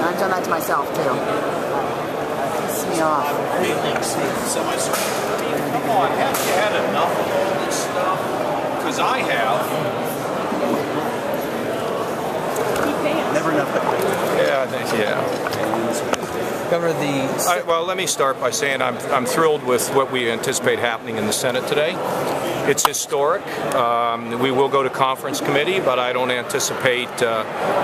I've done that to myself too. Pisses me off. Come on, have you had enough of all this stuff? Because I have. Never enough. Yeah. Governor, well, let me start by saying I'm thrilled with what we anticipate happening in the Senate today. It's historic. We will go to conference committee, but I don't anticipate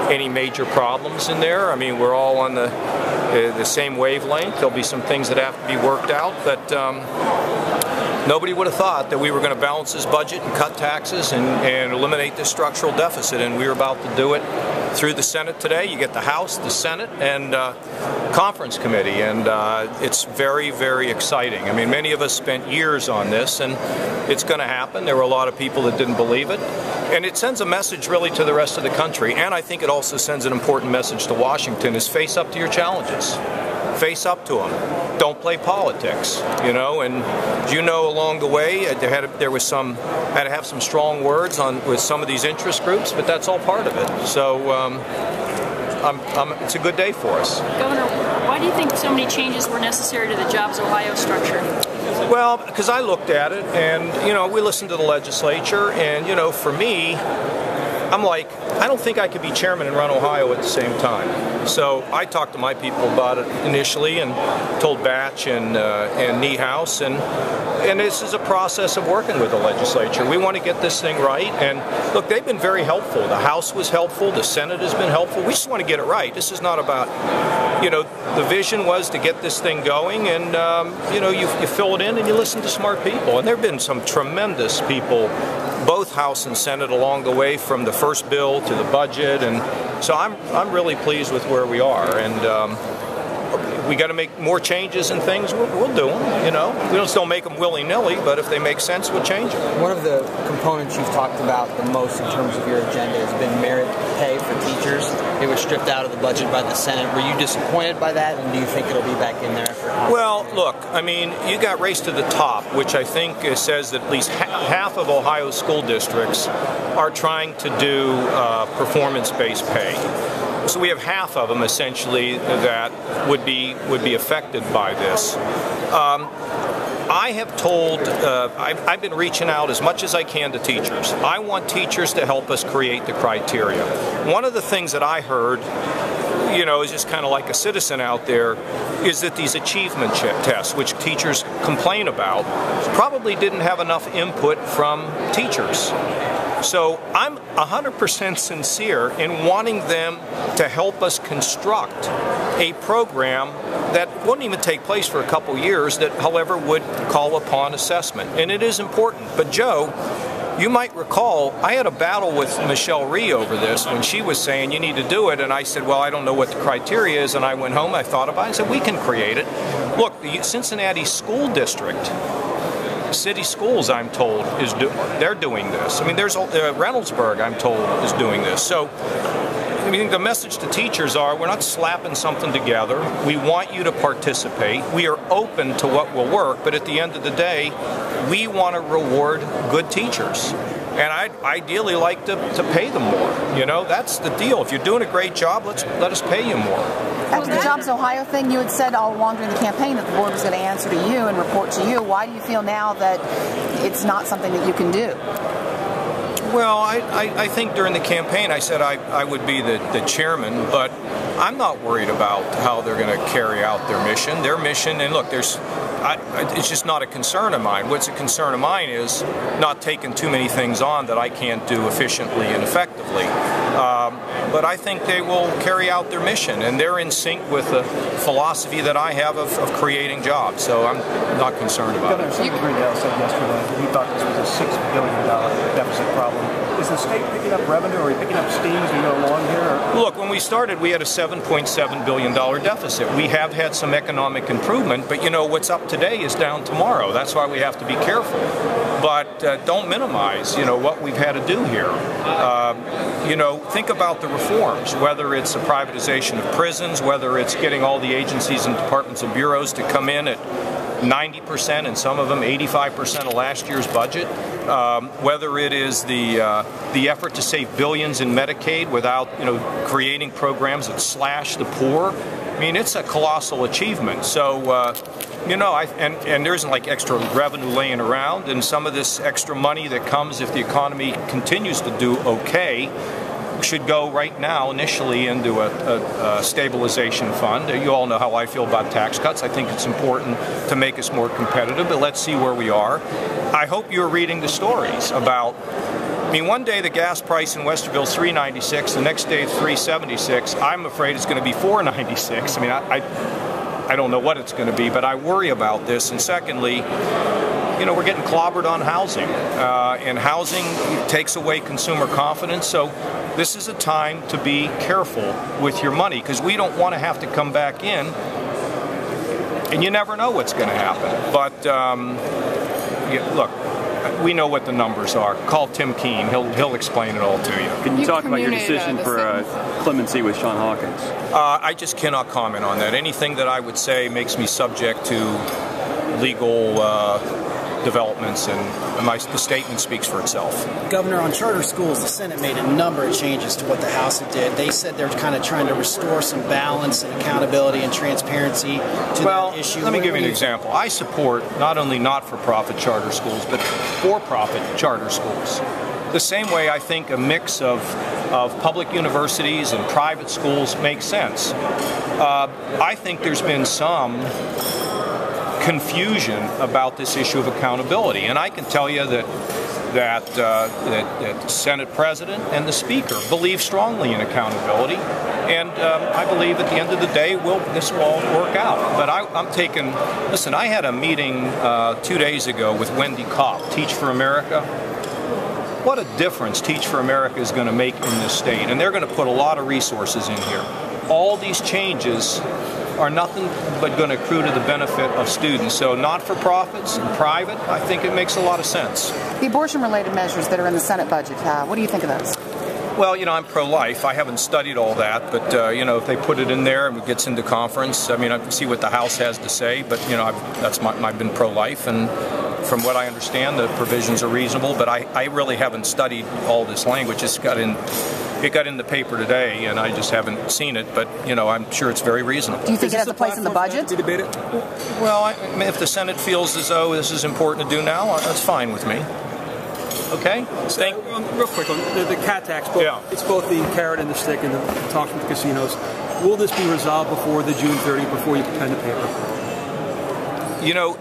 any major problems in there. I mean, we're all on the same wavelength. There'll be some things that have to be worked out, but nobody would have thought that we were going to balance this budget and cut taxes and eliminate this structural deficit, and we were about to do it through the Senate today. You get the House, the Senate, and conference committee, and it's very, very exciting. I mean, many of us spent years on this, and it's going to happen. There were a lot of people that didn't believe it, and it sends a message really to the rest of the country, and I think it also sends an important message to Washington: is face up to your challenges. Face up to them. Don't play politics, you know. And you know, along the way, had to have some strong words with some of these interest groups, but that's all part of it. So it's a good day for us. Governor, why do you think so many changes were necessary to the JobsOhio structure? Well, because I looked at it, and you know, we listened to the legislature, and you know, for me, I'm like, I don't think I could be chairman and run Ohio at the same time. So I talked to my people about it initially, and told Batch and Niehaus, and this is a process of working with the legislature. We want to get this thing right, and look, they've been very helpful. The House was helpful, the Senate has been helpful. We just want to get it right. This is not about, you know, the vision was to get this thing going, and you know, you fill it in and you listen to smart people. And there have been some tremendous people, both House and Senate, along the way, from the first bill to the budget, and so I'm really pleased with where we are. And we got to make more changes and things. We'll do them. You know, we just don't make them willy-nilly, but if they make sense, we'll change them. one of the components you've talked about the most in terms of your agenda has been merit pay for teachers. It was stripped out of the budget by the Senate. Were you disappointed by that, and do you think it'll be back in there? Well, look, I mean, you got Race to the Top, which I think says that at least half of Ohio's school districts are trying to do performance-based pay. So we have half of them essentially that would be affected by this. I have told, I've been reaching out as much as I can to teachers. I want teachers to help us create the criteria. One of the things that I heard, you know, is just kind of like a citizen out there, is that these achievement tests, which teachers complain about, probably didn't have enough input from teachers. So I'm 100% sincere in wanting them to help us construct a program that wouldn't even take place for a couple years, that, however, would call upon assessment. And it is important. But Joe, you might recall, I had a battle with Michelle Rhee over this when she was saying you need to do it, and I said, well, I don't know what the criteria is, and I went home, I thought about it, I said, we can create it. Look, the Cincinnati School District, city schools, I'm told, they're doing this. I mean, there's Reynoldsburg, I'm told, is doing this. So I mean, the message to teachers are, we're not slapping something together. We want you to participate. We are open to what will work, but at the end of the day, we want to reward good teachers. And I'd ideally like to pay them more. You know, that's the deal. If you're doing a great job, let us pay you more. After the JobsOhio thing, you had said all along during the campaign that the board was going to answer to you and report to you. Why do you feel now that it's not something that you can do? Well, I think during the campaign I said I would be the chairman, but I'm not worried about how they're going to carry out their mission. Their mission, and look, it's just not a concern of mine. What's a concern of mine is not taking too many things on that I can't do efficiently and effectively. But I think they will carry out their mission, and they're in sync with the philosophy that I have of creating jobs. So I'm not concerned about it. Governor Greenell said yesterday that he thought this was a $6 billion deficit problem. Is the state picking up revenue, or are you picking up steam as we go along here? Or? Look, when we started, we had a $7.7 billion deficit. We have had some economic improvement, but you know, what's up today is down tomorrow. That's why we have to be careful. But don't minimize, you know, what we've had to do here. You know, think about the reforms, whether it's the privatization of prisons, whether it's getting all the agencies and departments and bureaus to come in at 90% and some of them 85% of last year's budget. Whether it is the effort to save billions in Medicaid without creating programs that slash the poor. I mean, it's a colossal achievement. So, and there isn't like extra revenue laying around, and some of this extra money that comes if the economy continues to do okay should go right now initially into a stabilization fund. You all know how I feel about tax cuts. I think it's important to make us more competitive, but let's see where we are. I hope you're reading the stories about, I mean, one day the gas price in Westerville is $3.96, the next day it's $3.76. I'm afraid it's going to be $4.96. I mean, I don't know what it's going to be, but I worry about this. And secondly, we're getting clobbered on housing, and housing takes away consumer confidence. So this is a time to be careful with your money, because we don't want to have to come back in, and you never know what's going to happen. But look, we know what the numbers are. Call Tim Keene; he'll explain it all to you. Can you talk about your decision for clemency with Sean Hawkins? I just cannot comment on that. Anything that I would say makes me subject to legal developments, and the statement speaks for itself. Governor, on charter schools, the Senate made a number of changes to what the House did. They said they're kind of trying to restore some balance and accountability and transparency to that issue. Let me give you an example. I support not only not-for-profit charter schools, but for-profit charter schools. The same way I think a mix of public universities and private schools makes sense. I think there's been some confusion about this issue of accountability, and I can tell you that the Senate President and the Speaker believe strongly in accountability, and I believe at the end of the day this will all work out. But listen, I had a meeting 2 days ago with Wendy Kopp, Teach for America. What a difference Teach for America is going to make in this state, and they're going to put a lot of resources in here. All these changes are nothing but going to accrue to the benefit of students. So not-for-profits and private, I think it makes a lot of sense. The abortion-related measures that are in the Senate budget, what do you think of those? Well, I'm pro-life. I haven't studied all that, but, if they put it in there and it gets into conference, I mean, I see what the House has to say, but, I've been pro-life, and from what I understand, the provisions are reasonable, but I really haven't studied all this language. It got in the paper today, and I just haven't seen it, but, I'm sure it's very reasonable. Do you think it has a place in the budget? To debate it? Well, if the Senate feels as though this is important to do now, that's fine with me. Okay? Real quick, on the cat tax, it's both the carrot and the stick and the talks with casinos. Will this be resolved before the June 30th, before you pen the paper?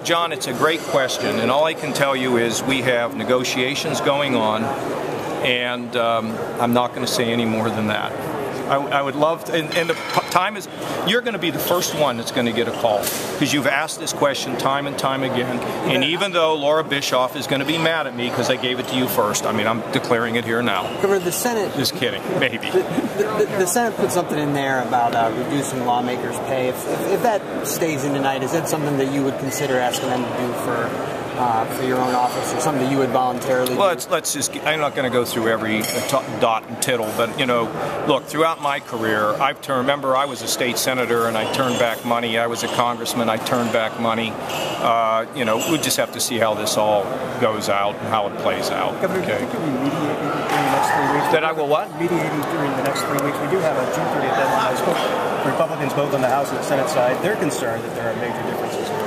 John, it's a great question, and all I can tell you is we have negotiations going on, and I'm not going to say any more than that. I would love to, and the time is, you're going to be the first one that's going to get a call, because you've asked this question time and time again, and even though Laura Bischoff is going to be mad at me because I gave it to you first, I mean, I'm declaring it here now. Governor, the Senate... Just kidding, maybe. The Senate put something in there about reducing lawmakers' pay. If that stays in tonight, is that something that you would consider asking them to do for your own office, or something that you would voluntarily do? Well, I'm not going to go through every dot and tittle, but, look, throughout my career, remember I was a state senator and I turned back money. I was a congressman, I turned back money. We just have to see how this all goes out and how it plays out. Governor, do you think you'll be mediating during the next 3 weeks? That I will what? Mediating during the next 3 weeks. We do have a June 30th deadline. I spoke to Republicans both on the House and the Senate side. They're concerned that there are major differences here.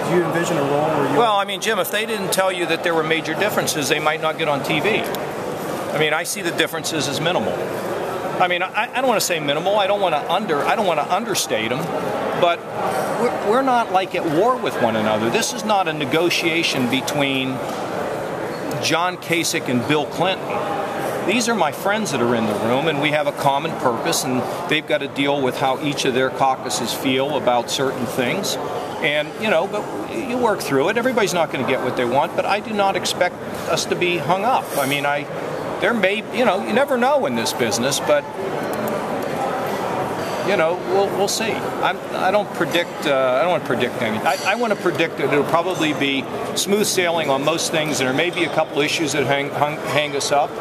Do you envision a role where you... Well, I mean, Jim, if they didn't tell you that there were major differences, they might not get on TV. I mean, I see the differences as minimal. I mean, I don't want to say minimal. I don't want to understate them, but we're not like at war with one another. This is not a negotiation between John Kasich and Bill Clinton. These are my friends that are in the room, and we have a common purpose, and they've got to deal with how each of their caucuses feel about certain things. And, but you work through it. Everybody's not going to get what they want, but I do not expect us to be hung up. I mean, there may, you never know in this business, but, we'll see. I don't predict, I don't want to predict anything. I want to predict that it'll probably be smooth sailing on most things, and there may be a couple issues that hang us up.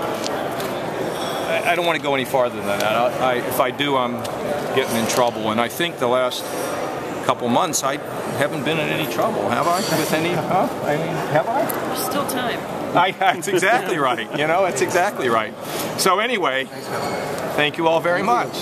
I don't want to go any farther than that. If I do, I'm getting in trouble. And I think the last couple months, I haven't been in any trouble, have I? With any? I mean, have I? There's still time. That's exactly right. You know, that's exactly right. So anyway, thank you all very much.